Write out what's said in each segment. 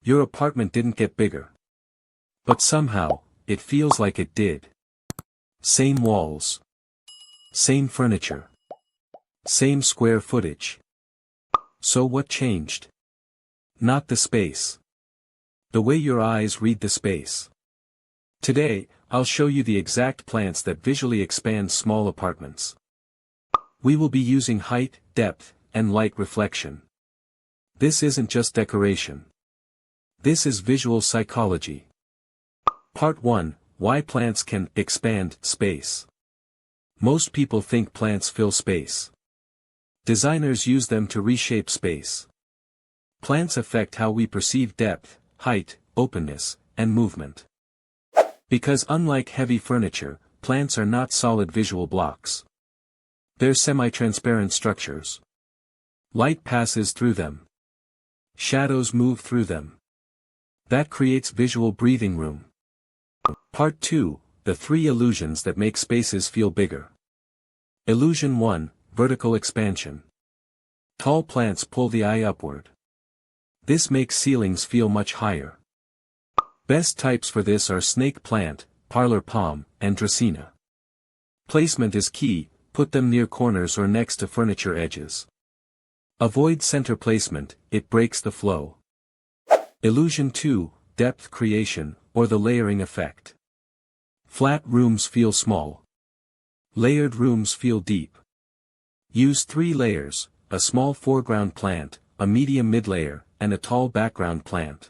Your apartment didn't get bigger. But somehow, it feels like it did. Same walls. Same furniture. Same square footage. So what changed? Not the space. The way your eyes read the space. Today, I'll show you the exact plants that visually expand small apartments. We will be using height, depth, and light reflection. This isn't just decoration. This is visual psychology. Part 1: Why plants can expand space. Most people think plants fill space. Designers use them to reshape space. Plants affect how we perceive depth, height, openness, and movement. Because unlike heavy furniture, plants are not solid visual blocks. They're semi-transparent structures. Light passes through them. Shadows move through them. That creates visual breathing room. Part 2: The 3 illusions that make spaces feel bigger. Illusion 1: Vertical expansion. Tall plants pull the eye upward. This makes ceilings feel much higher. Best types for this are snake plant, parlor palm, and dracaena. Placement is key, put them near corners or next to furniture edges. Avoid center placement, it breaks the flow. Illusion 2: Depth creation, or the layering effect. Flat rooms feel small. Layered rooms feel deep. Use 3 layers, a small foreground plant, a medium mid-layer, and a tall background plant.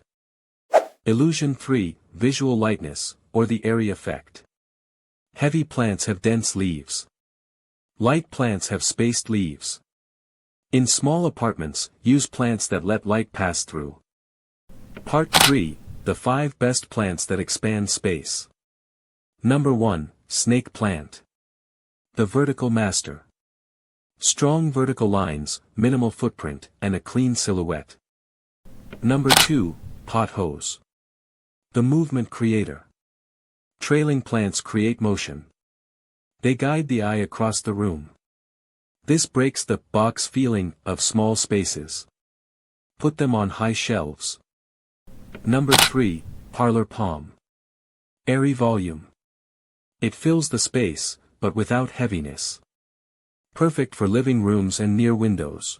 Illusion 3: Visual lightness, or the airy effect. Heavy plants have dense leaves. Light plants have spaced leaves. In small apartments, use plants that let light pass through. Part 3: The 5 best plants that expand space. Number 1: Snake plant. The vertical master. Strong vertical lines, minimal footprint, and a clean silhouette. Number 2: Pothos. The movement creator. Trailing plants create motion. They guide the eye across the room. This breaks the box feeling of small spaces. Put them on high shelves. Number 3: Parlor palm. Airy volume. It fills the space, but without heaviness. Perfect for living rooms and near windows.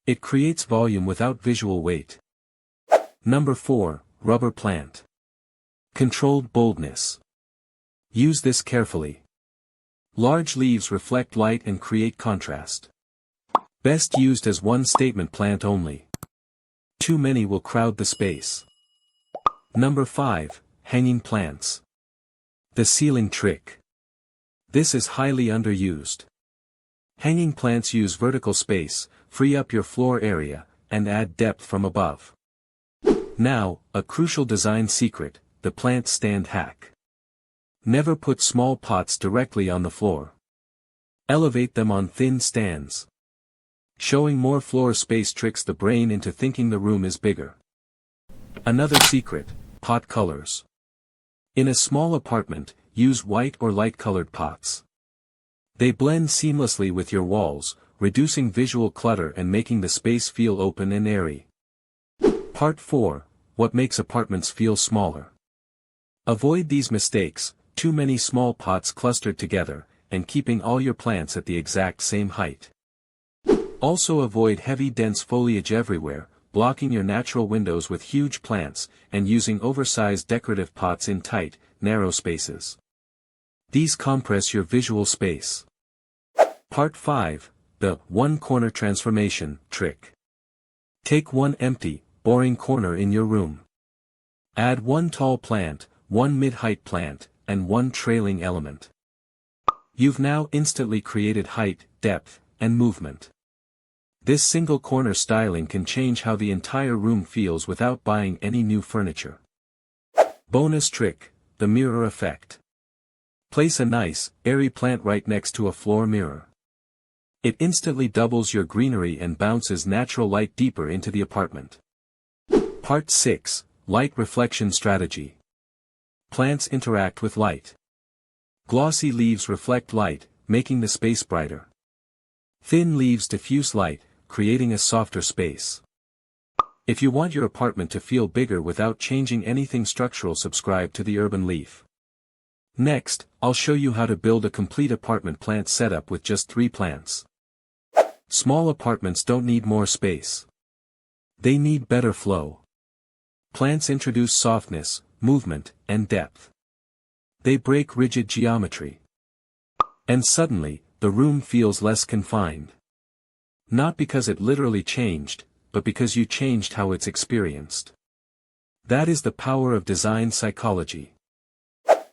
It creates volume without visual weight. Number 4: Rubber plant. Controlled boldness. Use this carefully. Large leaves reflect light and create contrast. Best used as one statement plant only. Too many will crowd the space. Number 5: Hanging plants. The ceiling trick. This is highly underused. Hanging plants use vertical space, free up your floor area, and add depth from above. Now, a crucial design secret: the plant stand hack. Never put small pots directly on the floor. Elevate them on thin stands. Showing more floor space tricks the brain into thinking the room is bigger. Another secret: pot colors. In a small apartment, use white or light-colored pots. They blend seamlessly with your walls, reducing visual clutter and making the space feel open and airy. Part 4: What makes apartments feel smaller. Avoid these mistakes: too many small pots clustered together, and keeping all your plants at the exact same height. Also avoid heavy dense foliage everywhere, blocking your natural windows with huge plants, and using oversized decorative pots in tight, narrow spaces. These compress your visual space. Part 5: The one corner transformation trick. Take one empty, boring corner in your room. Add one tall plant, one mid-height plant, and one trailing element. You've now instantly created height, depth, and movement. This single corner styling can change how the entire room feels without buying any new furniture. Bonus trick: the mirror effect. Place a nice, airy plant right next to a floor mirror. It instantly doubles your greenery and bounces natural light deeper into the apartment. Part 6: Light reflection strategy. Plants interact with light. Glossy leaves reflect light, making the space brighter. Thin leaves diffuse light, creating a softer space. If you want your apartment to feel bigger without changing anything structural, subscribe to the Urban Leaf. Next, I'll show you how to build a complete apartment plant setup with just 3 plants. Small apartments don't need more space. They need better flow. Plants introduce softness, movement, and depth. They break rigid geometry. And suddenly, the room feels less confined. Not because it literally changed, but because you changed how it's experienced. That is the power of design psychology.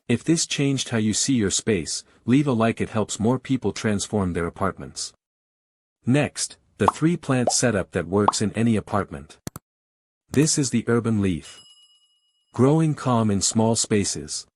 If this changed how you see your space, leave a like. It helps more people transform their apartments. Next, the 3-plant setup that works in any apartment. This is the Urban Leaf. Growing calm in small spaces.